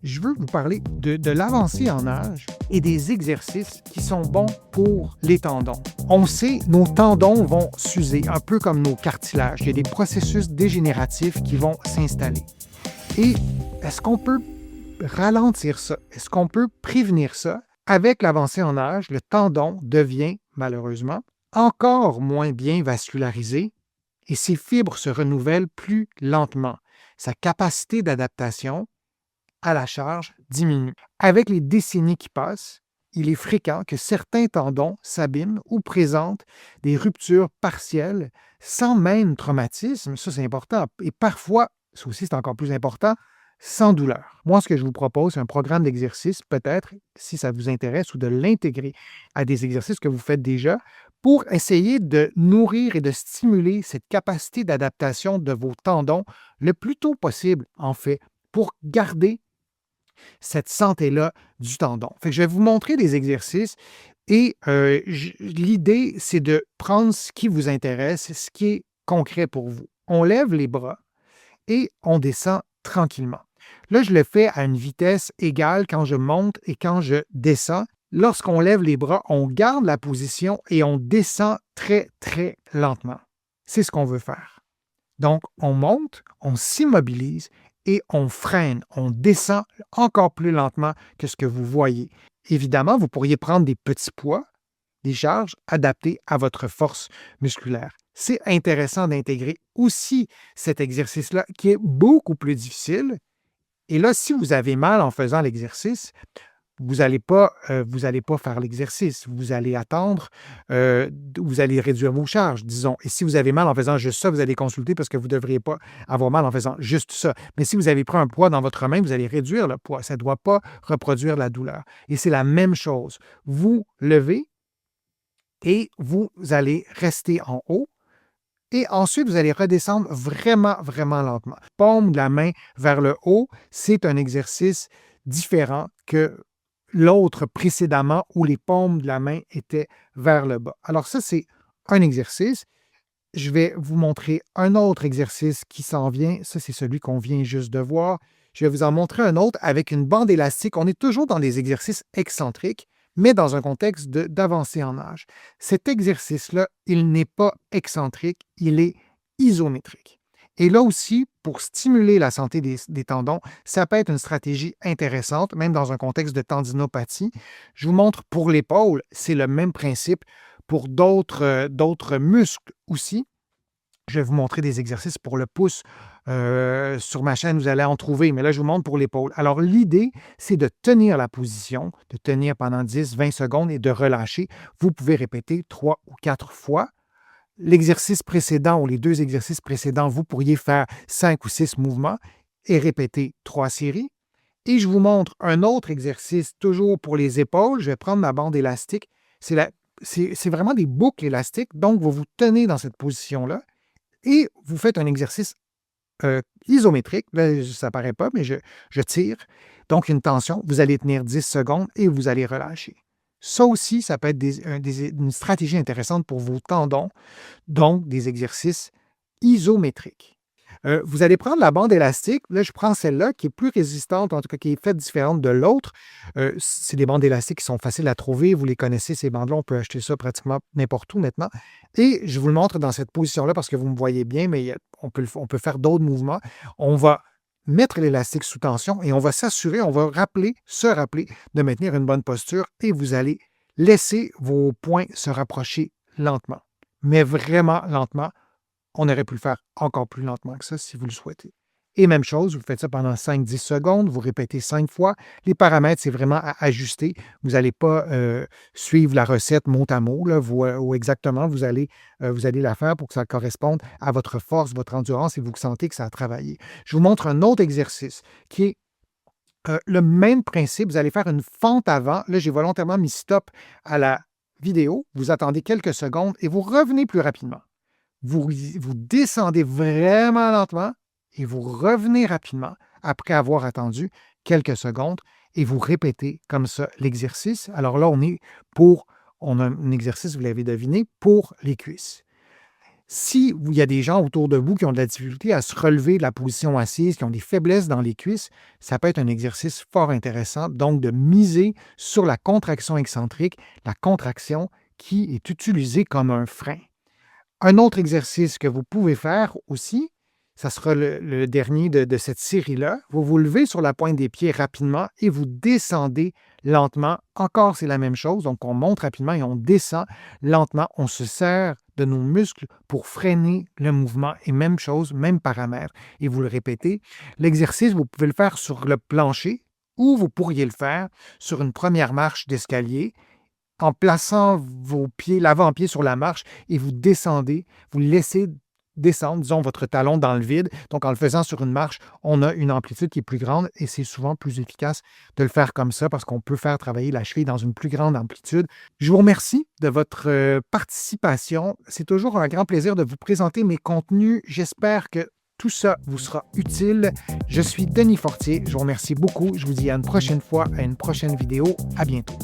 je veux vous parler de l'avancée en âge et des exercices qui sont bons pour les tendons. On sait, nos tendons vont s'user, un peu comme nos cartilages. Il y a des processus dégénératifs qui vont s'installer. Et est-ce qu'on peut ralentir ça? Est-ce qu'on peut prévenir ça? Avec l'avancée en âge, le tendon devient, malheureusement, encore moins bien vascularisé et ses fibres se renouvellent plus lentement. Sa capacité d'adaptation à la charge diminue. Avec les décennies qui passent, il est fréquent que certains tendons s'abîment ou présentent des ruptures partielles sans même traumatisme, ça c'est important, et parfois, ça aussi c'est encore plus important, sans douleur. Moi, ce que je vous propose, c'est un programme d'exercice, peut-être, si ça vous intéresse, ou de l'intégrer à des exercices que vous faites déjà, pour essayer de nourrir et de stimuler cette capacité d'adaptation de vos tendons le plus tôt possible, en fait, pour garder cette santé-là du tendon. Fait que je vais vous montrer des exercices et l'idée, c'est de prendre ce qui vous intéresse, ce qui est concret pour vous. On lève les bras et on descend tranquillement. Là, je le fais à une vitesse égale quand je monte et quand je descends. Lorsqu'on lève les bras, on garde la position et on descend très, très lentement. C'est ce qu'on veut faire. Donc, on monte, on s'immobilise et on freine, on descend encore plus lentement que ce que vous voyez. Évidemment, vous pourriez prendre des petits poids, des charges adaptées à votre force musculaire. C'est intéressant d'intégrer aussi cet exercice-là qui est beaucoup plus difficile. Et là, si vous avez mal en faisant l'exercice, vous n'allez pas faire l'exercice. Vous allez attendre, vous allez réduire vos charges, disons. Et si vous avez mal en faisant juste ça, vous allez consulter parce que vous ne devriez pas avoir mal en faisant juste ça. Mais si vous avez pris un poids dans votre main, vous allez réduire le poids. Ça ne doit pas reproduire la douleur. Et c'est la même chose. Vous levez et vous allez rester en haut. Et ensuite, vous allez redescendre vraiment, vraiment lentement. Paume de la main vers le haut, c'est un exercice différent que l'autre précédemment où les paumes de la main étaient vers le bas. Alors ça, c'est un exercice. Je vais vous montrer un autre exercice qui s'en vient. Ça, c'est celui qu'on vient juste de voir. Je vais vous en montrer un autre avec une bande élastique. On est toujours dans des exercices excentriques, mais dans un contexte d'avancée en âge. Cet exercice-là, il n'est pas excentrique, il est isométrique. Et là aussi, pour stimuler la santé des tendons, ça peut être une stratégie intéressante, même dans un contexte de tendinopathie. Je vous montre pour l'épaule, c'est le même principe pour d'autres muscles aussi. Je vais vous montrer des exercices pour le pouce. Sur ma chaîne, vous allez en trouver, mais là, je vous montre pour l'épaule. Alors, l'idée, c'est de tenir la position, de tenir pendant 10-20 secondes et de relâcher. Vous pouvez répéter 3 ou 4 fois. L'exercice précédent ou les 2 exercices précédents, vous pourriez faire 5 ou 6 mouvements et répéter 3 séries. Et je vous montre un autre exercice, toujours pour les épaules. Je vais prendre ma bande élastique. C'est vraiment des boucles élastiques, donc vous vous tenez dans cette position-là et vous faites un exercice isométrique. Là, ça ne paraît pas, mais je tire. Donc, une tension. Vous allez tenir 10 secondes et vous allez relâcher. Ça aussi, ça peut être une stratégie intéressante pour vos tendons, donc des exercices isométriques. Vous allez prendre la bande élastique. Là, je prends celle-là qui est plus résistante, en tout cas qui est faite différente de l'autre. C'est des bandes élastiques qui sont faciles à trouver. Vous les connaissez, ces bandes-là. On peut acheter ça pratiquement n'importe où maintenant. Et je vous le montre dans cette position-là parce que vous me voyez bien, mais on peut faire d'autres mouvements. On va mettre l'élastique sous tension et on va s'assurer, on va se rappeler de maintenir une bonne posture et vous allez laisser vos poings se rapprocher lentement, mais vraiment lentement. On aurait pu le faire encore plus lentement que ça si vous le souhaitez. Et même chose, vous faites ça pendant 5-10 secondes, vous répétez 5 fois. Les paramètres, c'est vraiment à ajuster. Vous n'allez pas suivre la recette mot à mot, là, ou exactement, vous allez la faire pour que ça corresponde à votre force, votre endurance et vous sentez que ça a travaillé. Je vous montre un autre exercice qui est le même principe. Vous allez faire une fente avant. Là, j'ai volontairement mis stop à la vidéo. Vous attendez quelques secondes et vous revenez plus rapidement. Vous descendez vraiment lentement et vous revenez rapidement après avoir attendu quelques secondes et vous répétez comme ça l'exercice. Alors là, on a un exercice, vous l'avez deviné, pour les cuisses. Si il y a des gens autour de vous qui ont de la difficulté à se relever de la position assise, qui ont des faiblesses dans les cuisses, ça peut être un exercice fort intéressant, donc de miser sur la contraction excentrique, la contraction qui est utilisée comme un frein. Un autre exercice que vous pouvez faire aussi, ça sera le dernier de cette série-là. Vous vous levez sur la pointe des pieds rapidement et vous descendez lentement. Encore, c'est la même chose. Donc, on monte rapidement et on descend lentement. On se sert de nos muscles pour freiner le mouvement. Et même chose, même paramètre. Et vous le répétez. L'exercice, vous pouvez le faire sur le plancher ou vous pourriez le faire sur une première marche d'escalier en plaçant vos pieds, l'avant-pied sur la marche et vous descendez, vous laissez descendre, disons, votre talon dans le vide. Donc, en le faisant sur une marche, on a une amplitude qui est plus grande et c'est souvent plus efficace de le faire comme ça parce qu'on peut faire travailler la cheville dans une plus grande amplitude. Je vous remercie de votre participation. C'est toujours un grand plaisir de vous présenter mes contenus. J'espère que tout ça vous sera utile. Je suis Denis Fortier. Je vous remercie beaucoup. Je vous dis à une prochaine fois, à une prochaine vidéo. À bientôt.